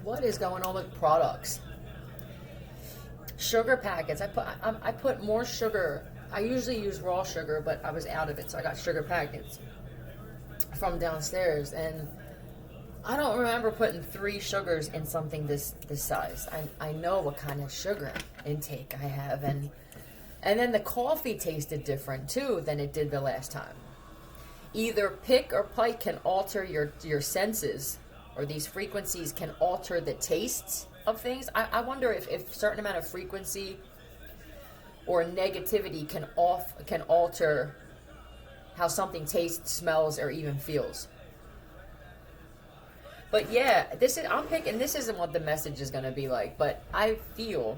What is going on with products? Sugar packets. I put more sugar. I usually use raw sugar, but I was out of it, so I got sugar packets from downstairs, and I don't remember putting 3 sugars in something this size. I know what kind of sugar intake I have, and then the coffee tasted different too than it did the last time. Either pick or pike can alter your senses, or these frequencies can alter the tastes of things. I wonder if a certain amount of frequency or negativity can alter how something tastes, smells, or even feels. But yeah, this isn't what the message is going to be like, but I feel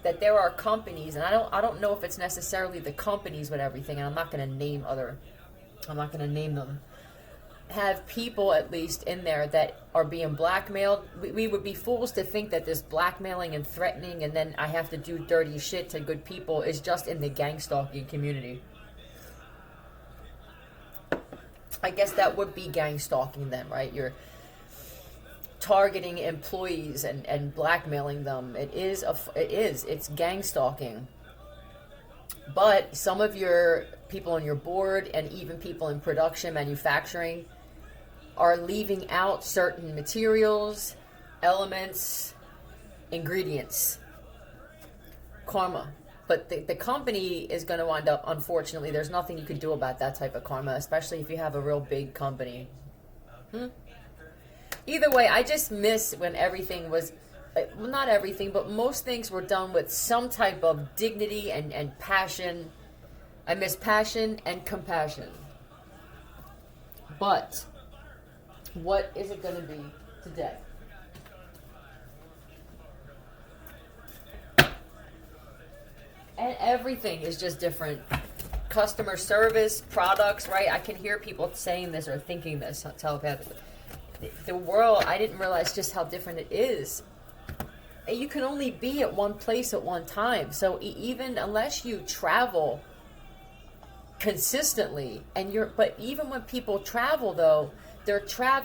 that there are companies, and I don't know if it's necessarily the companies with everything, and I'm not going to name them, have people at least in there that are being blackmailed. We would be fools to think that this blackmailing and threatening, and then I have to do dirty shit to good people, is just in the gang stalking community. I guess that would be gang stalking then, right? You're targeting employees and blackmailing them. It's gang stalking. But some of your people on your board and even people in production, manufacturing, are leaving out certain materials, elements, ingredients. Karma. But the company is going to wind up, unfortunately, there's nothing you could do about that type of karma, especially if you have a real big company. Either way, I just miss when everything was, well, not everything, but most things were done with some type of dignity and passion. I miss passion and compassion. But what is it going to be today? And everything is just different. Customer service, products, right? I can hear people saying this or thinking this telepathically. The world, I didn't realize just how different it is. You can only be at one place at one time. So even unless you travel consistently, but even when people travel though,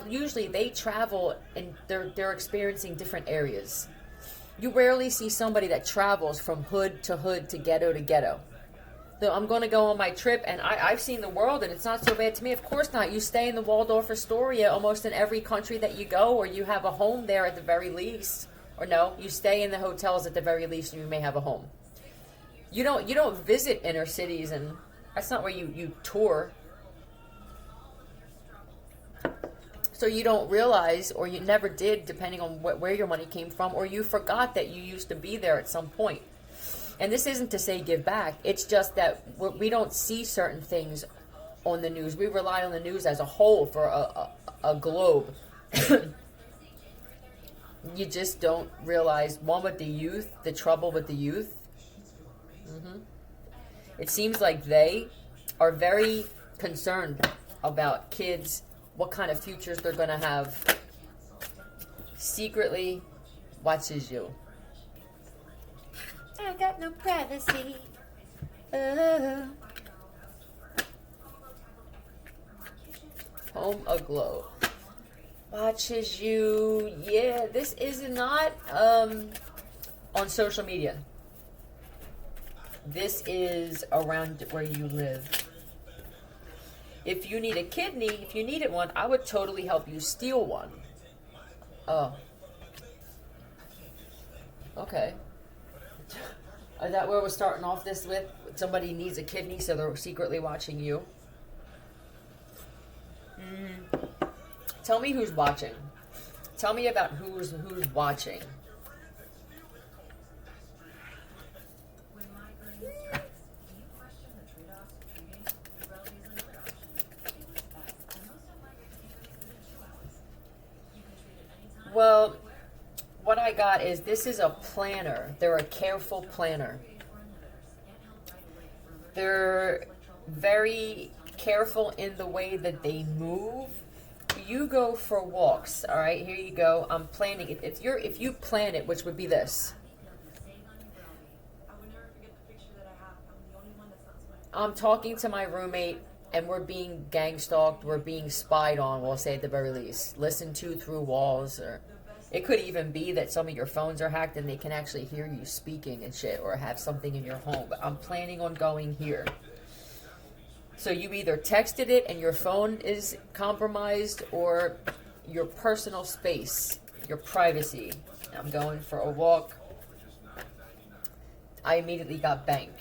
usually they travel and they're experiencing different areas. You rarely see somebody that travels from hood to ghetto to ghetto. So I'm going to go on my trip, and I've seen the world, and it's not so bad to me. Of course not. You stay in the Waldorf Astoria almost in every country that you go, or you have a home there at the very least. Or no, you stay in the hotels at the very least, and you may have a home. You don't visit inner cities, and that's not where you tour. So you don't realize, or you never did, depending on where your money came from, or you forgot that you used to be there at some point. And this isn't to say give back. It's just that we don't see certain things on the news. We rely on the news as a whole for a globe. You just don't realize, one, with the youth, the trouble with the youth. It seems like they are very concerned about kids, what kind of futures they're going to have. Secretly watches you. I got no privacy. Home aglow. Watches you. Yeah, this is not on social media. This is around where you live. If you need a kidney, if you needed one, I would totally help you steal one. Oh. Okay. Is that where we're starting off this with? Somebody needs a kidney, so they're secretly watching you? Tell me who's watching. Tell me about who's watching. Well, what I got is, this is a planner. They're a careful planner. They're very careful in the way that they move. You go for walks, all right? Here you go. I'm planning it. If you plan it, which would be this. I'm talking to my roommate, and we're being gang stalked. We're being spied on, we'll say at the very least. Listened to through walls, or It could even be that some of your phones are hacked and they can actually hear you speaking and shit, or have something in your home. But I'm planning on going here. So you either texted it and your phone is compromised, or your personal space, your privacy. I'm going for a walk. I immediately got bank.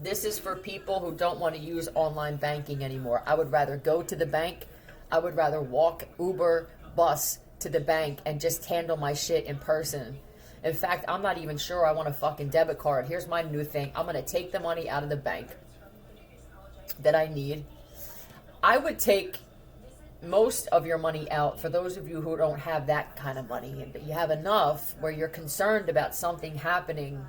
This is for people who don't want to use online banking anymore. I would rather go to the bank. I would rather walk, Uber, bus to the bank and just handle my shit in person. In fact, I'm not even sure I want a fucking debit card. Here's my new thing. I'm going to take the money out of the bank that I need. I would take most of your money out for those of you who don't have that kind of money, but you have enough where you're concerned about something happening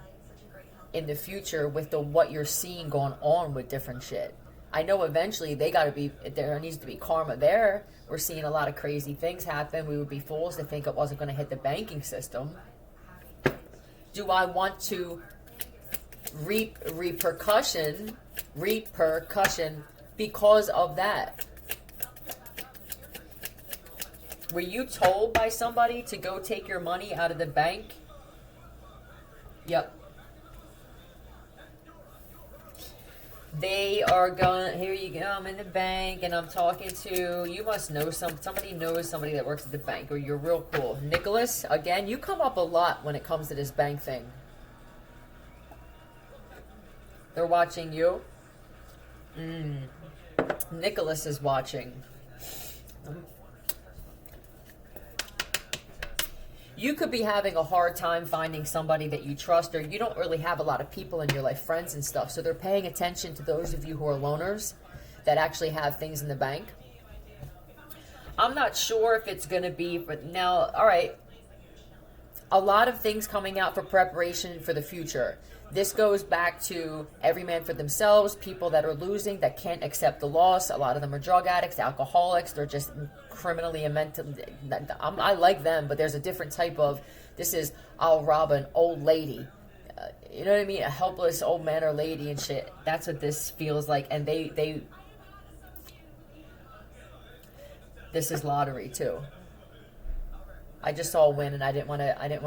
in the future with what you're seeing going on with different shit. I know eventually there needs to be karma there. We're seeing a lot of crazy things happen. We would be fools to think it wasn't going to hit the banking system. Do I want to reap repercussion because of that? Were you told by somebody to go take your money out of the bank? Yep. They are going, here you go, I'm in the bank and I'm talking to, you must know somebody knows somebody that works at the bank, or you're real cool. Nicholas, again, you come up a lot when it comes to this bank thing. They're watching you. Nicholas is watching. You could be having a hard time finding somebody that you trust, or you don't really have a lot of people in your life, friends and stuff. So they're paying attention to those of you who are loners that actually have things in the bank. I'm not sure if it's going to be, but now, all right. A lot of things coming out for preparation for the future. This goes back to every man for themselves, people that are losing, that can't accept the loss. A lot of them are drug addicts, alcoholics. They're just criminally and mentally. I like them, but there's a different type of, this is, I'll rob an old lady. You know what I mean? A helpless old man or lady and shit. That's what this feels like. And this is lottery too. I just saw a win, and I didn't want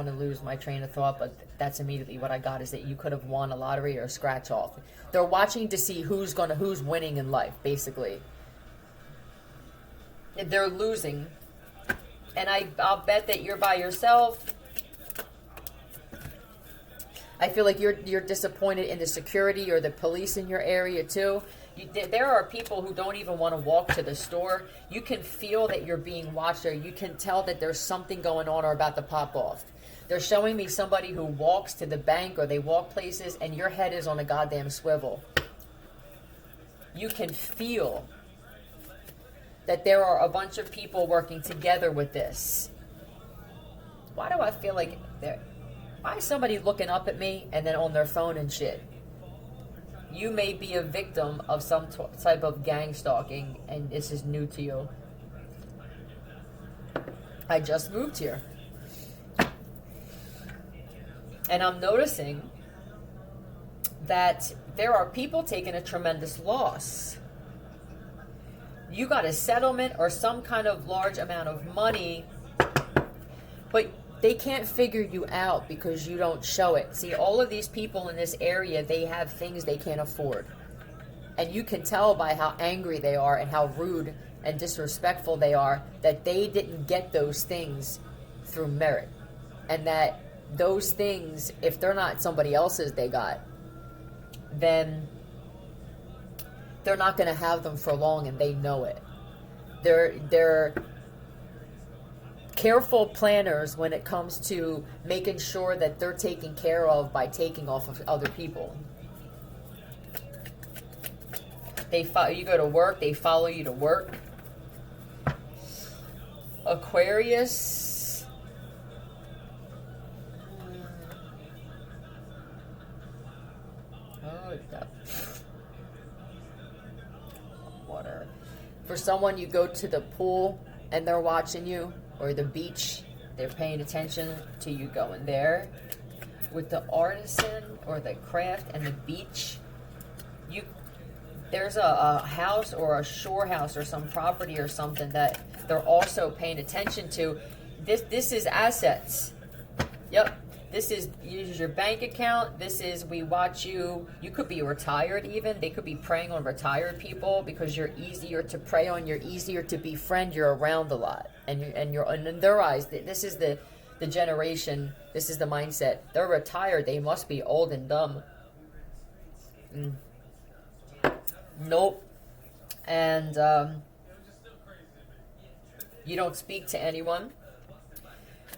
to lose my train of thought, but that's immediately what I got, is that you could have won a lottery or a scratch off. They're watching to see who's winning in life, basically. They're losing, and I'll bet that you're by yourself. I feel like you're disappointed in the security or the police in your area too. There are people who don't even want to walk to the store. You can feel that you're being watched, or you can tell that there's something going on or about to pop off. They're showing me somebody who walks to the bank, or they walk places, and your head is on a goddamn swivel. You can feel that there are a bunch of people working together with this. Why do I feel like why is somebody looking up at me and then on their phone and shit? You may be a victim of some type of gang stalking, and this is new to you. I just moved here. And I'm noticing that there are people taking a tremendous loss. You got a settlement or some kind of large amount of money, but they can't figure you out because you don't show it. See, all of these people in this area, they have things they can't afford. And you can tell by how angry they are and how rude and disrespectful they are that they didn't get those things through merit. And that those things, if they're not somebody else's they got, then they're not going to have them for long, and they know it. They're careful planners when it comes to making sure that they're taken care of by taking off of other people. You go to work, they follow you to work. Aquarius. Oh, water. For someone, you go to the pool and they're watching you, or the beach, they're paying attention to you going there. With the artisan or the craft and the beach, there's a house or a shore house or some property or something that they're also paying attention to. This is assets. Yep. This is use your bank account. This is we watch you. You could be retired even. They could be preying on retired people because you're easier to prey on. You're easier to befriend. You're around a lot, and you're and in their eyes. This is the generation. This is the mindset. They're retired. They must be old and dumb. Nope. And you don't speak to anyone.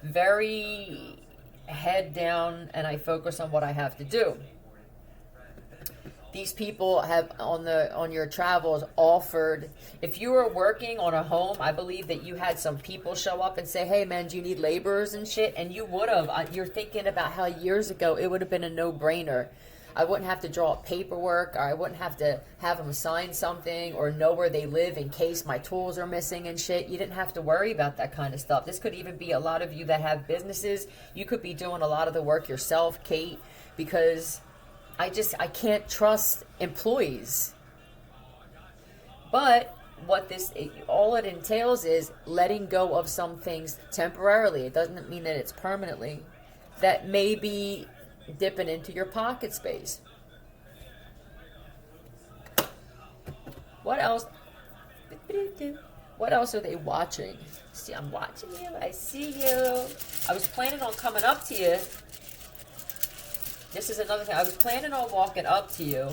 Very head down, and I focus on what I have to do. These people have on your travels offered, if you were working on a home, I believe that you had some people show up and say, hey man, do you need laborers and shit? And you would have. You're thinking about how years ago it would have been a no-brainer. I wouldn't have to draw up paperwork, or I wouldn't have to have them sign something or know where they live in case my tools are missing and shit. You didn't have to worry about that kind of stuff. This could even be a lot of you that have businesses. You could be doing a lot of the work yourself, Kate, because I can't trust employees. But what all it entails is letting go of some things temporarily. It doesn't mean that it's permanently. That may be dipping into your pocket space. What else? What else are they watching? See, I'm watching you. I see you. I was planning on coming up to you. This is another thing. I was planning on walking up to you.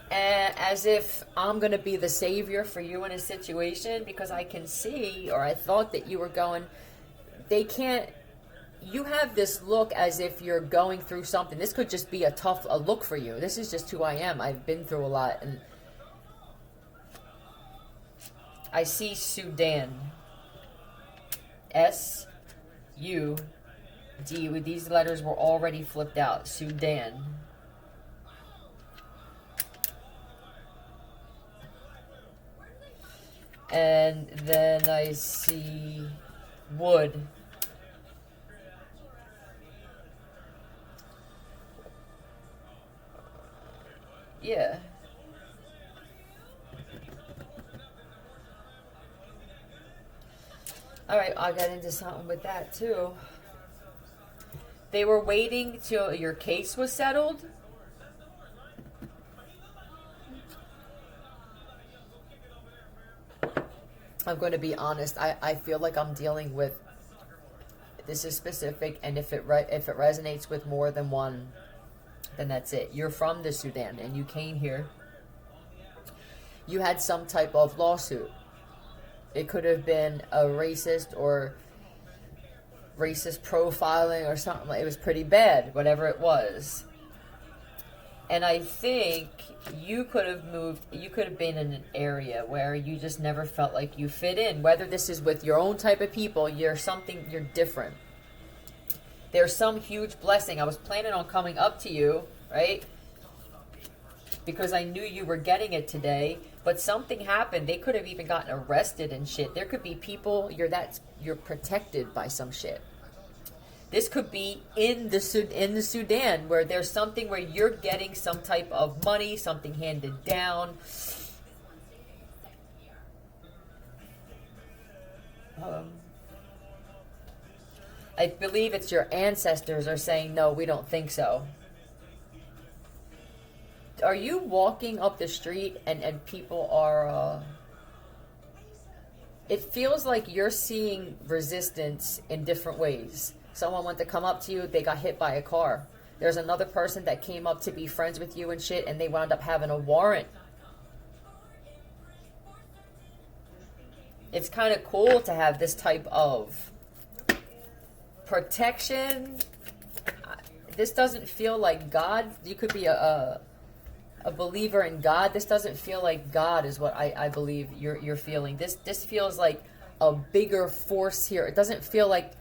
And as if I'm going to be the savior for you in a situation, because I can see, or I thought that you were going, they can't. You have this look as if you're going through something. This could just be a look for you. This is just who I am. I've been through a lot. And I see Sudan. S-U-D. These letters were already flipped out. Sudan. And then I see wood. Yeah. All right, I'll get into something with that too. They were waiting till your case was settled. I'm going to be honest. I feel like I'm dealing with, this is specific, and if it resonates with more than one, then that's it. You're from the Sudan and you came here. You had some type of lawsuit. It could have been a racist or racist profiling or something. It was pretty bad, whatever it was. And I think you could have been in an area where you just never felt like you fit in. Whether this is with your own type of people, you're different. There's some huge blessing. I was planning on coming up to you, right? Because I knew you were getting it today, but something happened. They could have even gotten arrested and shit. There could be people you're protected by some shit. This could be in the Sudan where there's something where you're getting some type of money, something handed down. I believe it's your ancestors are saying, no, we don't think so. Are you walking up the street and people are... it feels like you're seeing resistance in different ways. Someone went to come up to you, they got hit by a car. There's another person that came up to be friends with you and shit, and they wound up having a warrant. It's kind of cool to have this type of protection. This doesn't feel like God. You could be a believer in God. This doesn't feel like God is what I believe you're feeling. This feels like a bigger force here. It doesn't feel like,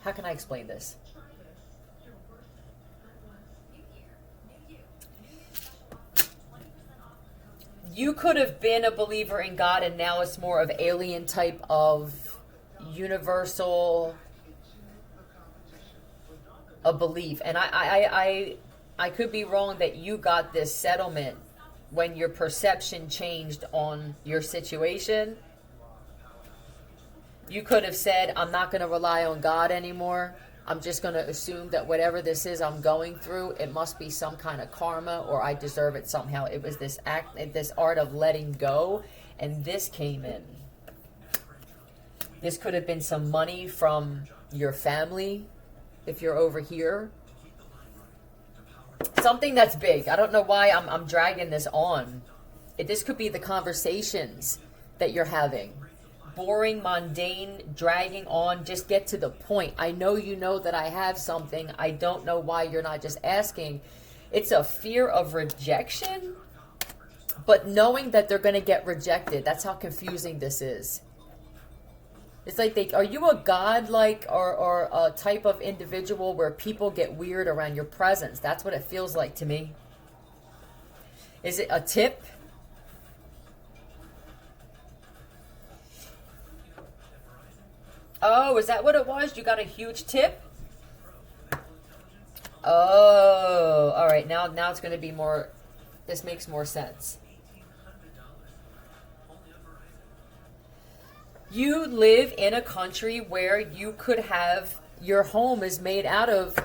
how can I explain this? You could have been a believer in God and now it's more of alien type of universal a belief. And I I could be wrong that you got this settlement when your perception changed on your situation. You could have said, I'm not going to rely on God anymore. I'm just going to assume that whatever this is I'm going through, it must be some kind of karma, or I deserve it somehow. It was this art of letting go, and this came in. This could have been some money from your family, if you're over here. Something that's big. I don't know why I'm dragging this on. This could be the conversations that you're having. Boring, mundane, dragging on. Just get to the point. I know you know that I have something. I don't know why you're not just asking. It's a fear of rejection, but knowing that they're going to get rejected. That's how confusing this is. It's like, are you a god-like or a type of individual where people get weird around your presence? That's what it feels like to me. Is it a tip? Oh, is that what it was? You got a huge tip? Oh, all right. Now it's going to be more, this makes more sense. You live in a country where you could have, your home is made out of,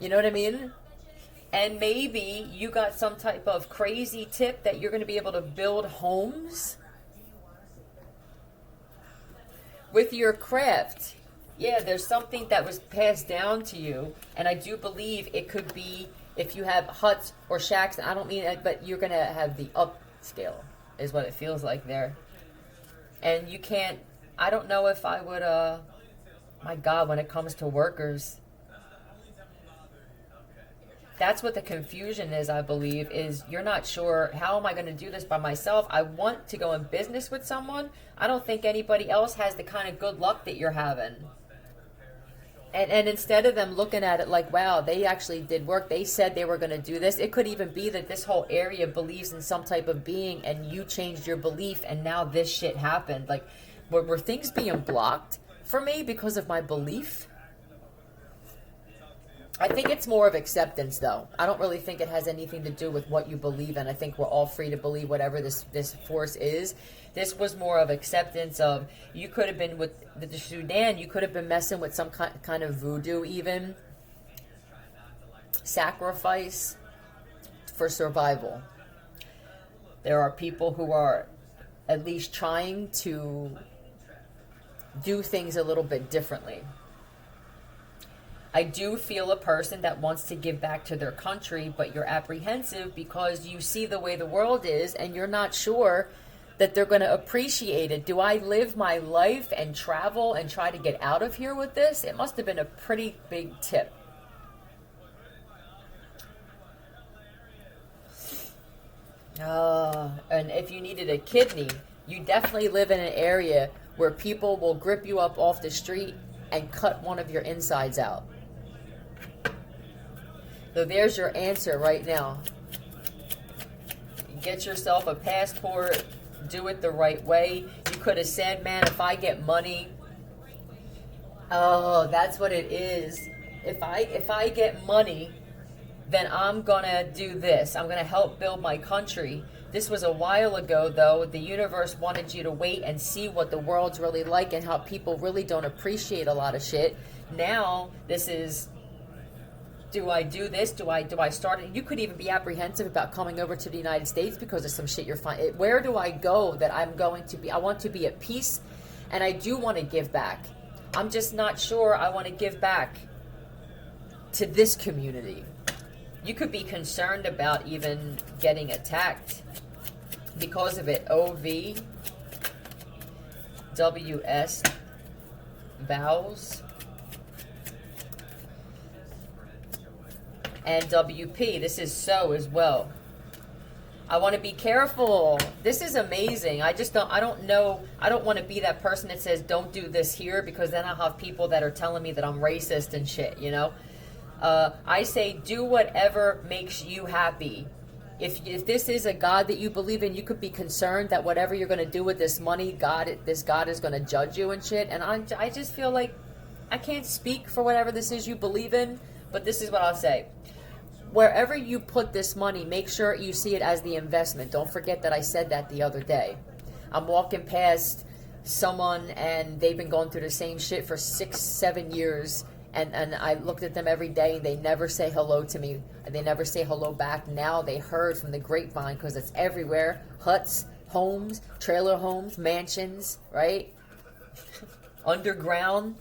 you know what I mean? And maybe you got some type of crazy tip that you're going to be able to build homes with your craft. Yeah, there's something that was passed down to you, and I do believe it could be, if you have huts or shacks, I don't mean it, but you're going to have the upscale, is what it feels like there. And you can't, I don't know if I would, my God, when it comes to workers, that's what the confusion is, I believe, is you're not sure, how am I going to do this by myself? I want to go in business with someone. I don't think anybody else has the kind of good luck that you're having. And instead of them looking at it like, wow, they actually did work, they said they were going to do this. It could even be that this whole area believes in some type of being and you changed your belief and now this shit happened. Like, were things being blocked for me because of my belief? I think it's more of acceptance, though. I don't really think it has anything to do with what you believe in. I think we're all free to believe whatever this force is. This was more of acceptance of, you could have been with the Sudan, you could have been messing with some kind of voodoo even. Sacrifice for survival. There are people who are at least trying to do things a little bit differently. I do feel a person that wants to give back to their country, but you're apprehensive because you see the way the world is and you're not sure that they're going to appreciate it. Do I live my life and travel and try to get out of here with this? It must have been a pretty big tip. And if you needed a kidney, you definitely live in an area where people will grip you up off the street and cut one of your insides out. So there's your answer right now. Get yourself a passport. Do it the right way. You could have said, man, if I get money. Oh, that's what it is. If I get money, then I'm going to do this. I'm going to help build my country. This was a while ago, though. The universe wanted you to wait and see what the world's really like and how people really don't appreciate a lot of shit. Now, this is, do I do this? Do I start it? You could even be apprehensive about coming over to the United States because of some shit you're finding. Where do I go that I'm going to be? I want to be at peace, and I do want to give back. I'm just not sure I want to give back to this community. You could be concerned about even getting attacked because of it. OV, WS, vows, and WP. This is so as well. I want to be careful. This is amazing. I don't know. I don't want to be that person that says, don't do this here, because then I'll have people that are telling me that I'm racist and shit, you know? I say do whatever makes you happy. If this is a God that you believe in, you could be concerned that whatever you're going to do with this money, this God is going to judge you and shit. And I just feel like I can't speak for whatever this is you believe in, but this is what I'll say. wherever you put this money, make sure you see it as the investment. Don't forget that I said that the other day. I'm walking past someone and they've been going through the same shit for 6-7 years, and I looked at them every day and they never say hello to me. They never say hello back. Now they heard from the grapevine, because it's everywhere. Huts, homes, trailer homes, mansions, right? Underground.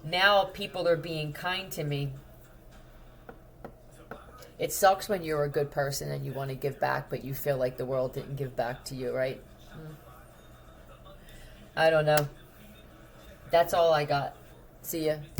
Now people are being kind to me. It sucks when you're a good person and you want to give back, but you feel like the world didn't give back to you, right? I don't know. That's all I got. See ya.